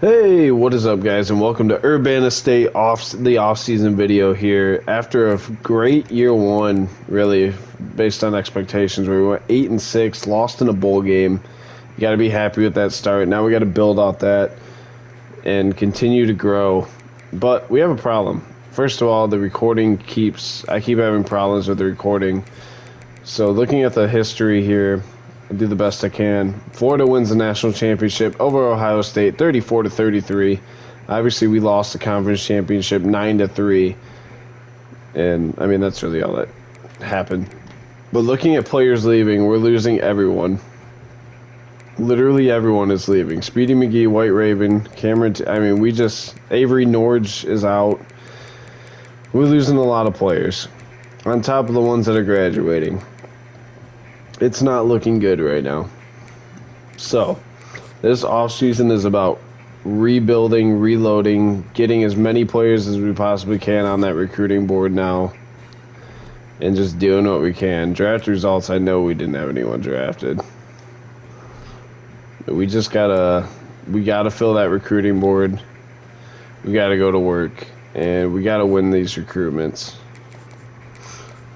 Hey, what is up, guys, and welcome to DYNASTY the off-season video here. After a great year one, really, based on expectations, where we went 8-6, lost in a bowl game. You got to be happy with that start. Now we got to build out that and continue to grow. But we have a problem. First of all, the recording I keep having problems with the recording. So looking at the history here, I'll do the best I can. Florida wins the national championship over Ohio State, 34-33. Obviously, we lost the conference championship 9-3, and I mean that's really all that happened. But looking at players leaving, we're losing everyone. Literally everyone is leaving. Speedy McGee, White Raven, Cameron. Avery Norge is out. We're losing a lot of players, on top of the ones that are graduating. It's not looking good right now. So, this offseason is about rebuilding, reloading, getting as many players as we possibly can on that recruiting board now, and just doing what we can. Draft results, I know we didn't have anyone drafted. We gotta fill that recruiting board. We gotta go to work, and we gotta win these recruitments.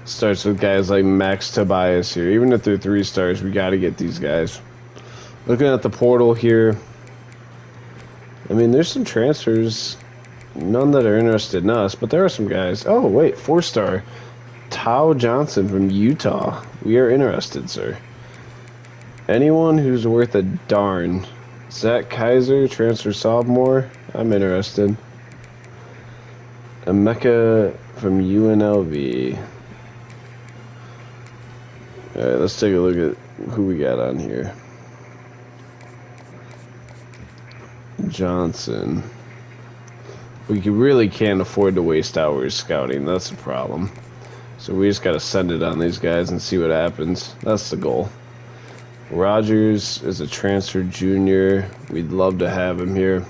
Starts with guys like Max Tobias here. Even if they're 3 stars, we got to get these guys. Looking at the portal here, I mean, there's some transfers. None that are interested in us, but there are some guys. Oh, wait, 4-star. Tao Johnson from Utah. We are interested, sir. Anyone who's worth a darn. Zach Kaiser, transfer sophomore. I'm interested. Emeka from UNLV. Alright, let's take a look at who we got on here. Johnson. We really can't afford to waste hours scouting. That's the problem. So we just got to send it on these guys and see what happens. That's the goal. Rogers is a transfer junior. We'd love to have him here.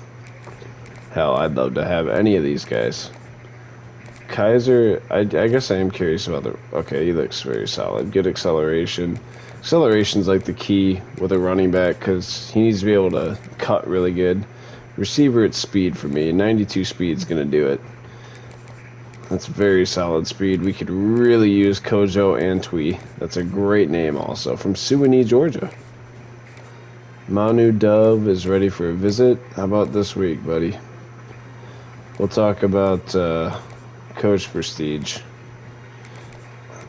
Hell, I'd love to have any of these guys. Kaiser, I guess I am curious about okay, he looks very solid. Good acceleration. Acceleration's like the key with a running back because he needs to be able to cut really good. Receiver at speed for me. 92 speed's going to do it. That's very solid speed. We could really use Kojo Antwi. That's a great name also. From Suwanee, Georgia. Manu Dove is ready for a visit. How about this week, buddy? We'll talk about Coach Prestige,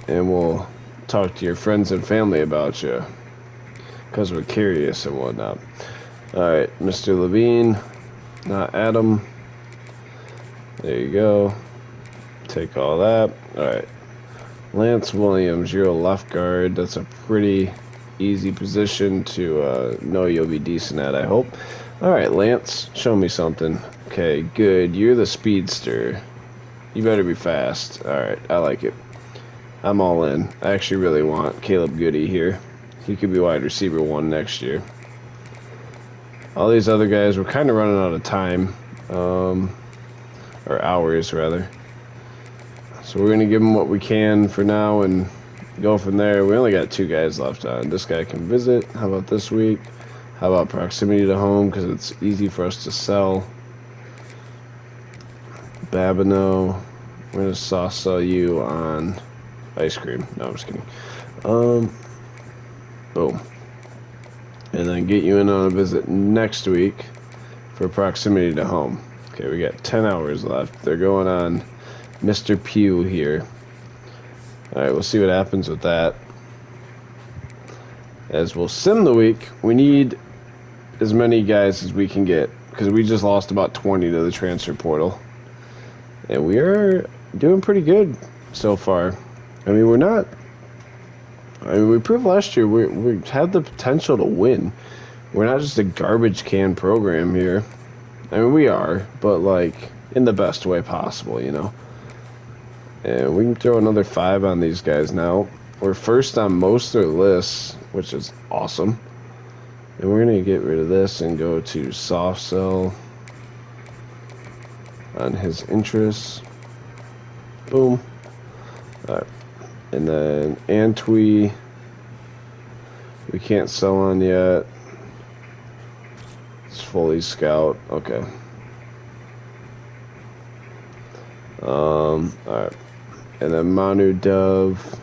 and we'll talk to your friends and family about you because we're curious and whatnot. Alright, Mr. Levine, not Adam. There you go. Take all that. Alright, Lance Williams, you're a left guard. That's a pretty easy position to know you'll be decent at, I hope. Alright, Lance, show me something. Okay, good. You're the speedster. You better be fast. Alright, I like it. I'm all in. I actually really want Caleb Goody here. He could be wide receiver 1 next year. All these other guys, we're kind of running out of time. Or hours, rather. So we're going to give them what we can for now and go from there. We only got 2 guys left on. This guy can visit. How about this week? How about proximity to home? Because it's easy for us to sell. Babineau, we're gonna sauce sell you on ice cream. No, I'm just kidding. Boom. And then get you in on a visit next week for proximity to home. Okay, we got 10 hours left. They're going on Mr. Pugh here. Alright, we'll see what happens with that. As we'll sim the week, we need as many guys as we can get because we just lost about 20 to the transfer portal. And we are doing pretty good so far. I mean, we proved last year we had the potential to win. We're not just a garbage can program here. I mean, we are, but like in the best way possible, you know. And we can throw another 5 on these guys now. We're first on most of their lists, which is awesome. And we're going to get rid of this and go to soft sell on his interests. Boom. Alright. And then Antwi, we can't sell on yet. It's fully scout. Okay. Alright. And then Manu Dove.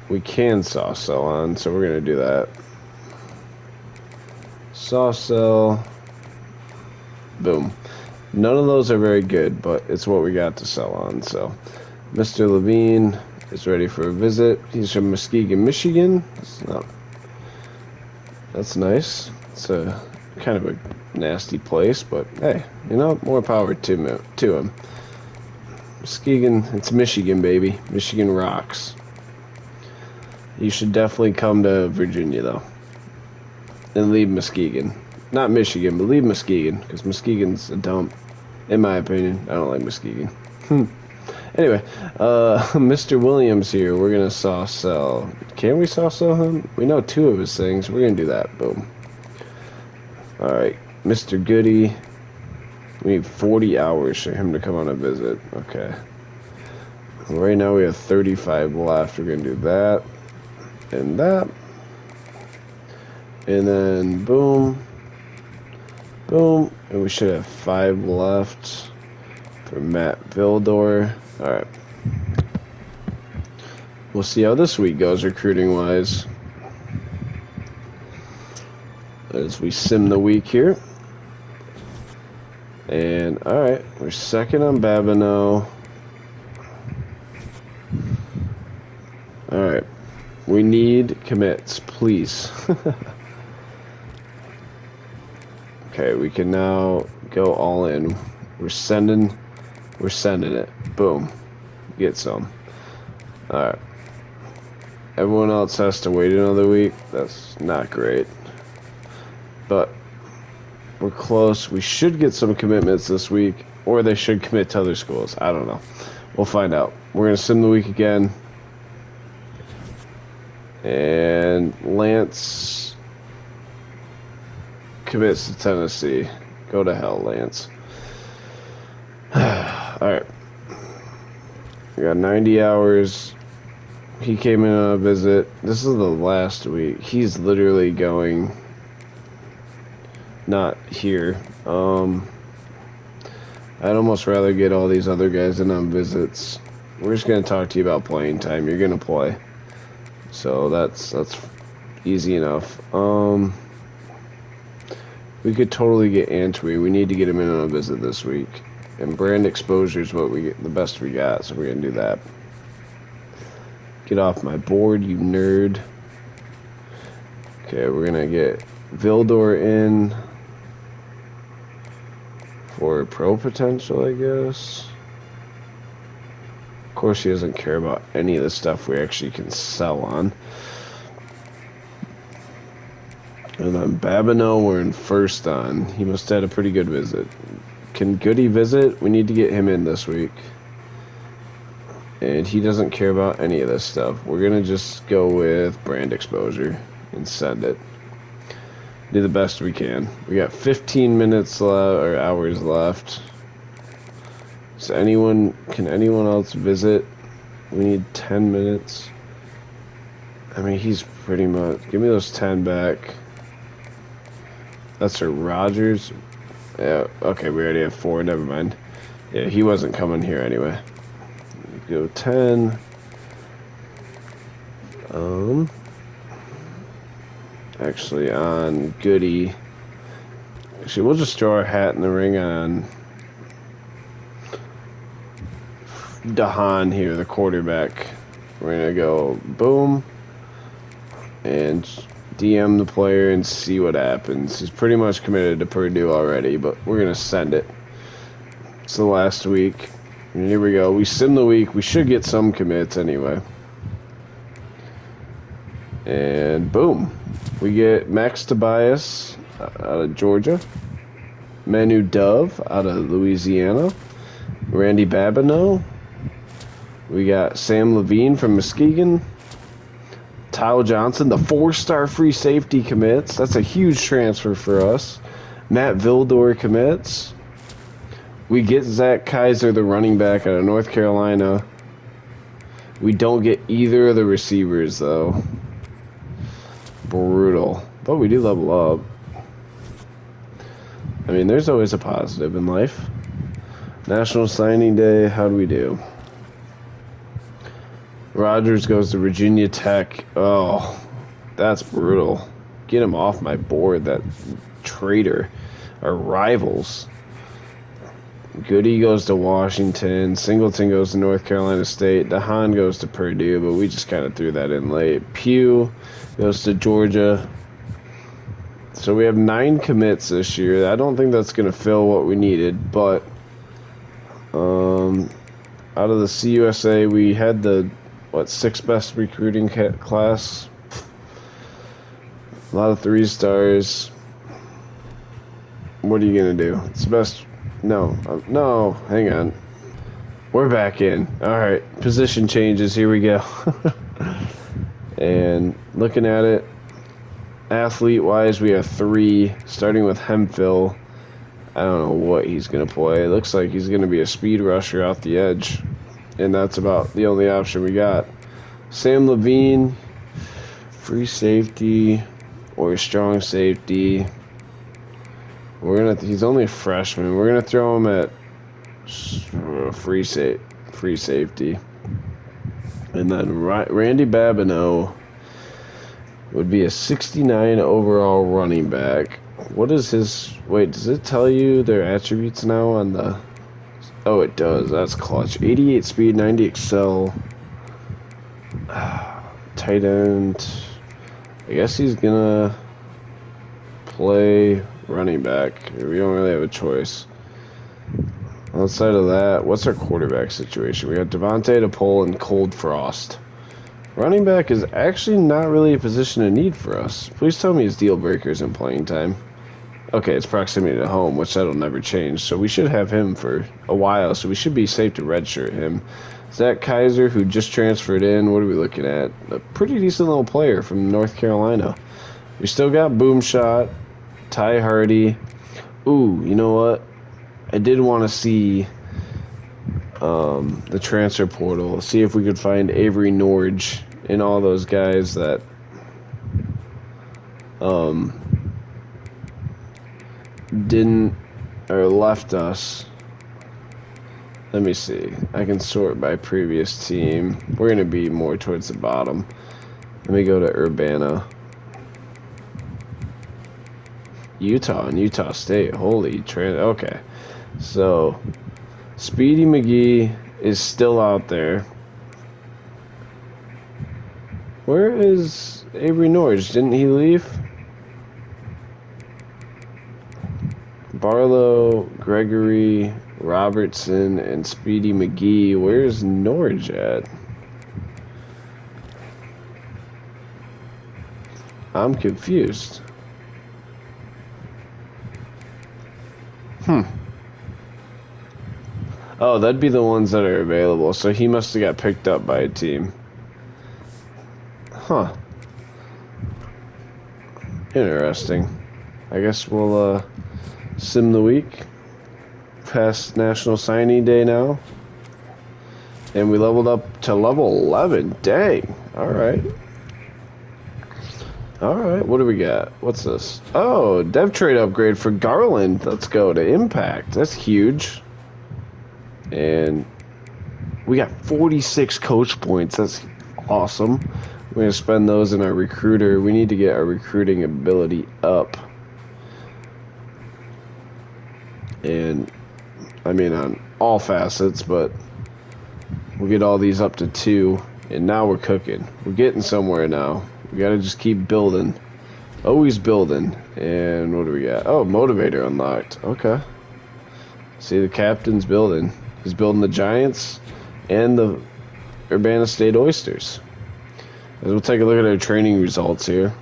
We can sauce cell on, so we're gonna do that. Sauce cell. Boom. None of those are very good, but it's what we got to sell on, so. Mr. Levine is ready for a visit. He's from Muskegon, Michigan. That's nice. It's a kind of a nasty place, but hey, you know, more power to him. Muskegon, it's Michigan, baby. Michigan rocks. You should definitely come to Virginia, though. And leave Muskegon. Not Michigan, but leave Muskegon, because Muskegon's a dump. In my opinion, I don't like Muskegon. Anyway, Mr. Williams here, we're going to sauce sell. Can we sauce sell him? We know 2 of his things. We're going to do that. Boom. Alright, Mr. Goody. We need 40 hours for him to come on a visit. Okay. Right now we have 35 left. We're going to do that. And that. And then, boom. Boom. And we should have 5 left for Matt Vildor. Alright. We'll see how this week goes recruiting-wise. As we sim the week here. And, alright. We're second on Babineau. Alright. We need commits, please. Okay, we can now go all in. We're sending it. Boom. Get some. Alright. Everyone else has to wait another week. That's not great. But we're close. We should get some commitments this week, or they should commit to other schools. I don't know. We'll find out. We're going to sim the week again. And Lance commits to Tennessee. Go to hell, Lance. Alright. We got 90 hours. He came in on a visit. This is the last week. He's literally going not here. I'd almost rather get all these other guys in on visits. We're just going to talk to you about playing time. You're going to play. So that's easy enough. We could totally get Antwi. We need to get him in on a visit this week. And brand exposure is what we get, the best we got, so we're going to do that. Get off my board, you nerd. Okay, we're going to get Vildor in for pro potential, I guess. Of course, he doesn't care about any of the stuff we actually can sell on. And then Babineau, we're in first on. He must have had a pretty good visit. Can Goody visit? We need to get him in this week. And he doesn't care about any of this stuff. We're going to just go with brand exposure and send it. Do the best we can. We got 15 minutes left, or hours left. So can anyone else visit? We need 10 minutes. I mean, he's pretty much, give me those 10 back. That's for Rogers. Yeah, okay, we already have 4, never mind. Yeah, he wasn't coming here anyway. Go 10. Actually on Goody. Actually, we'll just throw our hat in the ring on Dahan here, the quarterback. We're gonna go boom and DM the player and see what happens. He's pretty much committed to Purdue already, but we're gonna send it. It's the last week. And here we go. We sim the week. We should get some commits anyway. And boom. We get Max Tobias out of Georgia. Manu Dove out of Louisiana. Randy Babineau. We got Sam Levine from Muskegon. Tyler Johnson, the 4-star free safety commits. That's a huge transfer for us. Matt Vildor commits. We get Zach Kaiser, the running back out of North Carolina. We don't get either of the receivers, though. Brutal. But we do level up. I mean, there's always a positive in life. National Signing Day, how do we do? Rogers goes to Virginia Tech. Oh, that's brutal. Get him off my board, that traitor. Our rivals. Goody goes to Washington. Singleton goes to North Carolina State. DeHaan goes to Purdue, but we just kind of threw that in late. Pugh goes to Georgia. So we have 9 commits this year. I don't think that's going to fill what we needed, but out of the CUSA, we had the, 6th best recruiting class. A lot of 3 stars. What are you going to do? It's the best. No, no, hang on. We're back in. All right, position changes. Here we go. And looking at it, athlete-wise, we have 3, starting with Hemphill. I don't know what he's going to play. It looks like he's going to be a speed rusher off the edge, and that's about the only option we got. Sam Levine, free safety or strong safety. He's only a freshman. We're gonna throw him at free safety, and then Randy Babineau would be a 69 overall running back. What is his? Wait, does it tell you their attributes now on the? Oh, it does. That's clutch. 88 speed, 90 excel. Tight end. I guess he's gonna play running back. We don't really have a choice. Outside of that, what's our quarterback situation? We got Devontae DePaul and Cold Frost. Running back is actually not really a position of need for us. Please tell me his deal breakers in playing time. Okay, it's proximity to home, which that'll never change. So we should have him for a while, so we should be safe to redshirt him. Zach Kaiser, who just transferred in, what are we looking at? A pretty decent little player from North Carolina. We still got Boomshot, Ty Hardy. Ooh, you know what? I did want to see the transfer portal, see if we could find Avery Norge and all those guys that didn't or left us. Let me see. I can sort by previous team. We're going to be more towards the bottom. Let me go to Urbanna. Utah and Utah State. Holy okay. So, Speedy McGee is still out there. Where is Avery Norge? Didn't he leave? Barlow, Gregory, Robertson, and Speedy McGee. Where's Norge at? I'm confused. Oh, that'd be the ones that are available. So he must have got picked up by a team. Huh. Interesting. I guess we'll sim the week. Past National Signing Day now. And we leveled up to level 11. Dang. Alright. Alright, what do we got? What's this? Oh, dev trade upgrade for Garland. Let's go to Impact. That's huge. And we got 46 coach points. That's awesome. We're going to spend those in our recruiter. We need to get our recruiting ability up. And, I mean, on all facets, but we'll get all these up to 2. And now we're cooking. We're getting somewhere now. We got to just keep building. Always building. And what do we got? Oh, motivator unlocked. Okay. See, the captain's building. He's building the Giants and the Urbanna State Oysters. As we'll take a look at our training results here.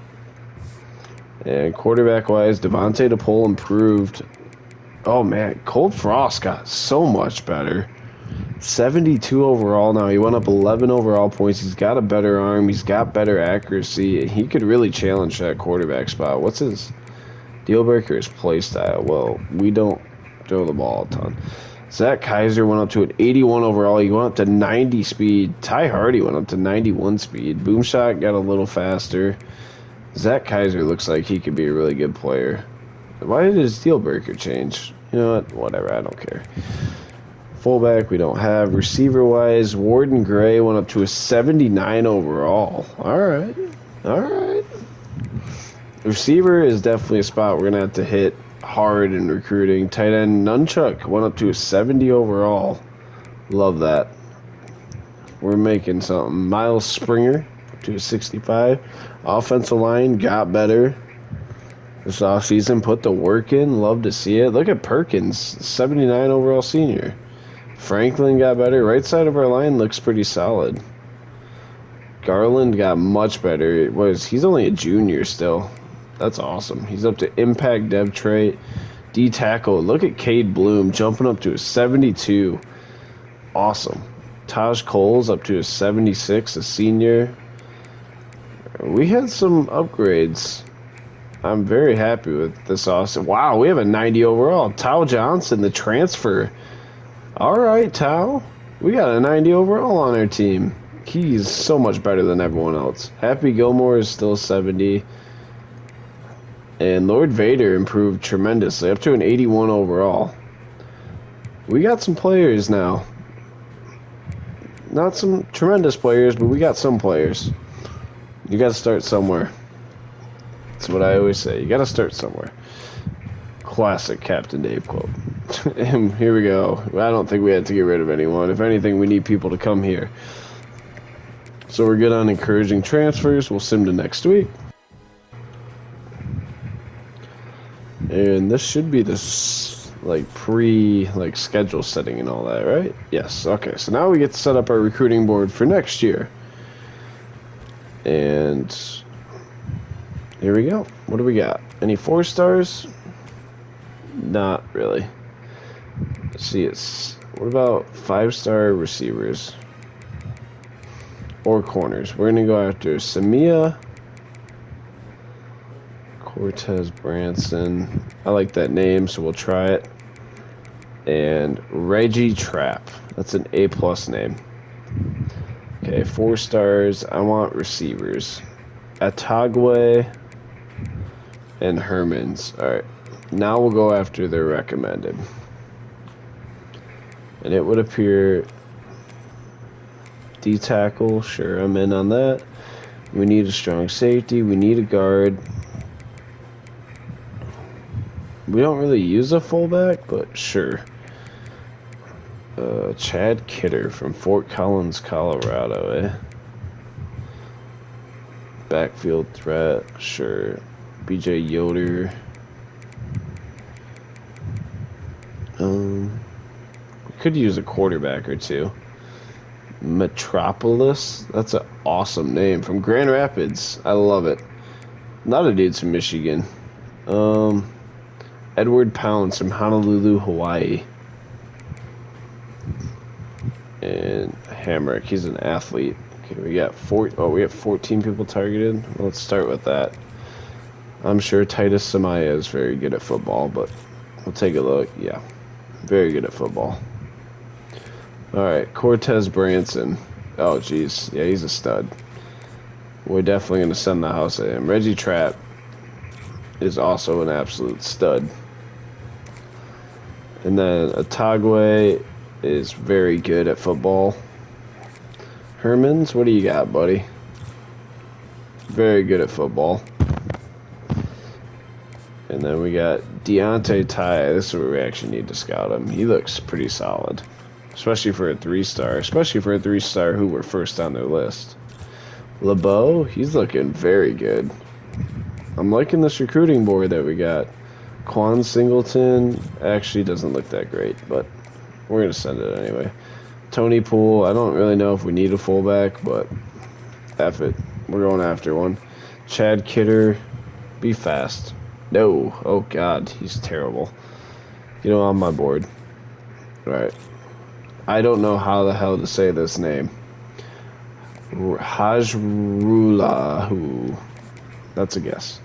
And quarterback-wise, Devontae DePaul improved. Oh, man. Cold Frost got so much better. 72 overall now. He went up 11 overall points. He's got a better arm. He's got better accuracy. He could really challenge that quarterback spot. What's his deal breaker? His play style. Well, we don't throw the ball a ton. Zach Kaiser went up to an 81 overall. He went up to 90 speed. Ty Hardy went up to 91 speed. Boomshot got a little faster. Zach Kaiser looks like he could be a really good player. Why did his deal breaker change? You know what? Whatever, I don't care. Fullback we don't have. Receiver-wise, Warden Gray went up to a 79 overall. Alright. Alright. Receiver is definitely a spot we're going to have to hit hard in recruiting. Tight end Nunchuck went up to a 70 overall. Love that. We're making something. Miles Springer to a 65. Offensive line got better this offseason. Put the work in. Love to see it. Look at Perkins, 79 overall senior. Franklin got better. Right side of our line looks pretty solid. Garland got much better. He's only a junior still. That's awesome. He's up to impact dev trait. D tackle. Look at Cade Bloom jumping up to a 72. Awesome. Taj Cole's up to a 76, a senior. We had some upgrades. I'm very happy with this awesome. Wow, we have a 90 overall. Tao Johnson, the transfer. All right, Tao. We got a 90 overall on our team. He's so much better than everyone else. Happy Gilmore is still 70. And Lord Vader improved tremendously, up to an 81 overall. We got some players now. Not some tremendous players, but we got some players. You got to start somewhere. That's what I always say. You got to start somewhere. Classic Captain Dave quote. And here we go. I don't think we had to get rid of anyone. If anything, we need people to come here. So we're good on encouraging transfers. We'll sim to next week. And this should be this schedule setting and all that, right? Yes. Okay. So now we get to set up our recruiting board for next year. And here we go. What do we got? Any 4 stars? Not really. Let's see. What about 5-star receivers or corners? We're gonna go after Samia, Cortez Branson. I like that name, so we'll try it. And Reggie Trapp. That's an A+ name. Okay, 4 stars. I want receivers. Atagwe and Hermans. Alright. Now we'll go after their recommended. And it would appear D tackle. Sure, I'm in on that. We need a strong safety. We need a guard. We don't really use a fullback, but sure. Chad Kidder from Fort Collins, Colorado, eh? Backfield threat, sure. BJ Yoder. We could use a quarterback or two. Metropolis, that's an awesome name. From Grand Rapids, I love it. A lot of dudes from Michigan. Edward Pounds from Honolulu, Hawaii. And Hamrick, he's an athlete. Okay, we got we have 14 people targeted. Well, let's start with that. I'm sure Titus Samaya is very good at football, but we'll take a look. Yeah, very good at football. All right, Cortez Branson. Oh, geez. Yeah, he's a stud. We're definitely going to send the house at him. Reggie Trapp is also an absolute stud. And then Atagwe is very good at football. Hermans, what do you got, buddy? Very good at football. And then we got Deontay Ty. This is where we actually need to scout him. He looks pretty solid. Especially for a 3-star. Especially for a 3-star who were first on their list. LeBeau, he's looking very good. I'm liking this recruiting board that we got. Quan Singleton actually doesn't look that great, but we're going to send it anyway. Tony Poole, I don't really know if we need a fullback, but F it. We're going after one. Chad Kidder, be fast. No. Oh, God, he's terrible. You know, on my board. All right. I don't know how the hell to say this name. Hajrulahu. That's a guess.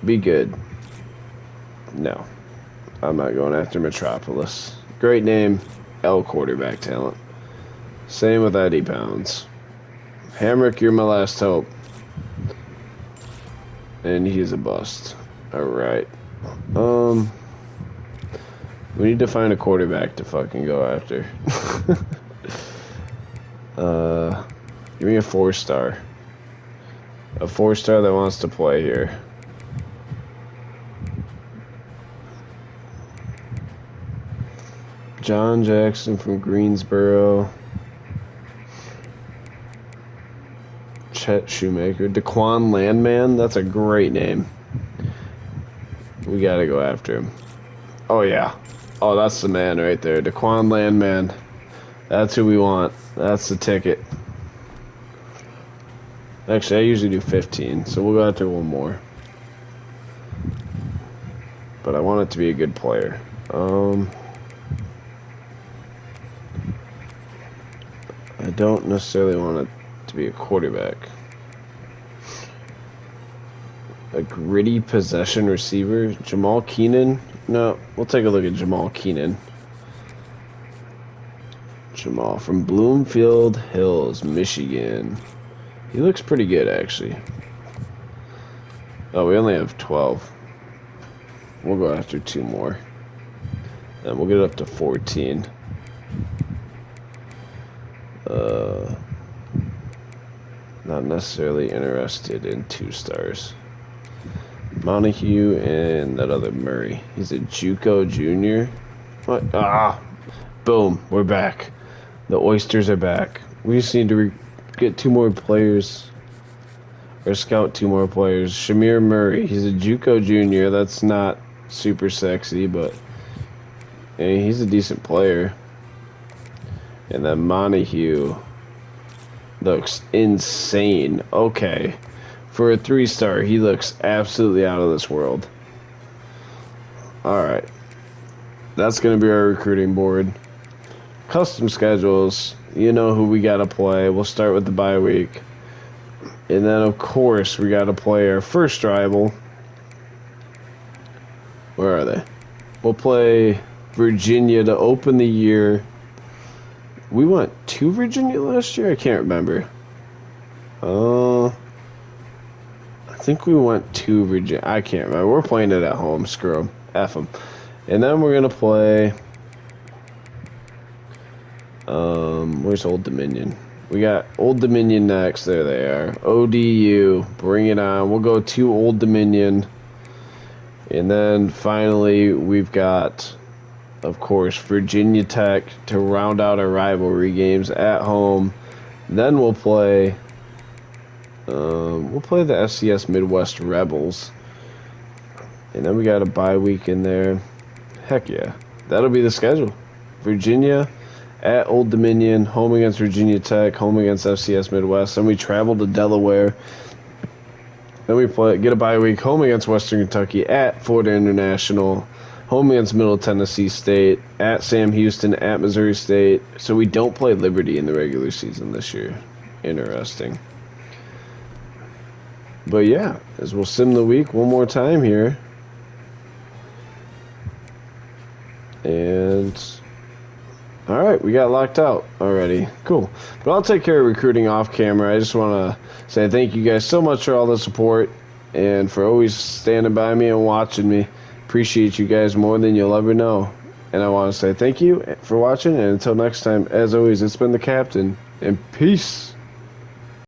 Be good. No. I'm not going after Metropolis. Great name. L quarterback talent. Same with Eddie Pounds. Hamrick, you're my last hope. And he's a bust. Alright. We need to find a quarterback to fucking go after. Give me a 4-star. A 4-star that wants to play here. John Jackson from Greensboro. Chet Shoemaker. Daquan Landman. That's a great name. We gotta go after him. Oh, yeah. Oh, that's the man right there. Daquan Landman. That's who we want. That's the ticket. Actually, I usually do 15, so we'll go after one more. But I want it to be a good player. I don't necessarily want it to be a quarterback. A gritty possession receiver. Jamal Keenan? No, we'll take a look at Jamal Keenan. Jamal from Bloomfield Hills, Michigan. He looks pretty good, actually. Oh, we only have 12. We'll go after 2 more. And we'll get it up to 14. Not necessarily interested in 2 stars. Montague and that other Murray. He's a JUCO junior. What? Ah! Boom. We're back. The oysters are back. We just need to get 2 more players. Or scout 2 more players. Shamir Murray. He's a JUCO junior. That's not super sexy, but hey, he's a decent player. And then Montague looks insane. Okay. For a 3-star, he looks absolutely out of this world. Alright. That's going to be our recruiting board. Custom schedules. You know who we got to play. We'll start with the bye week. And then, of course, we got to play our first rival. Where are they? We'll play Virginia to open the year. We went to Virginia last year? I can't remember. I think we went to Virginia. I can't remember. We're playing it at home. Screw them. F them. And then we're going to play... where's Old Dominion? We got Old Dominion next. There they are. ODU. Bring it on. We'll go to Old Dominion. And then finally we've got, of course, Virginia Tech to round out our rivalry games at home. Then we'll play the FCS Midwest Rebels. And then we got a bye week in there. Heck yeah. That'll be the schedule. Virginia at Old Dominion, home against Virginia Tech, home against FCS Midwest. Then we travel to Delaware. Then we get a bye week, home against Western Kentucky, at Florida International, home against Middle Tennessee State, at Sam Houston, at Missouri State. So we don't play Liberty in the regular season this year. Interesting. But yeah, as we'll sim the week one more time here. And... alright, we got locked out already. Cool. But I'll take care of recruiting off camera. I just want to say thank you guys so much for all the support and for always standing by me and watching me. Appreciate you guys more than you'll ever know. And I want to say thank you for watching, and until next time, as always, it's been the Captain, and peace.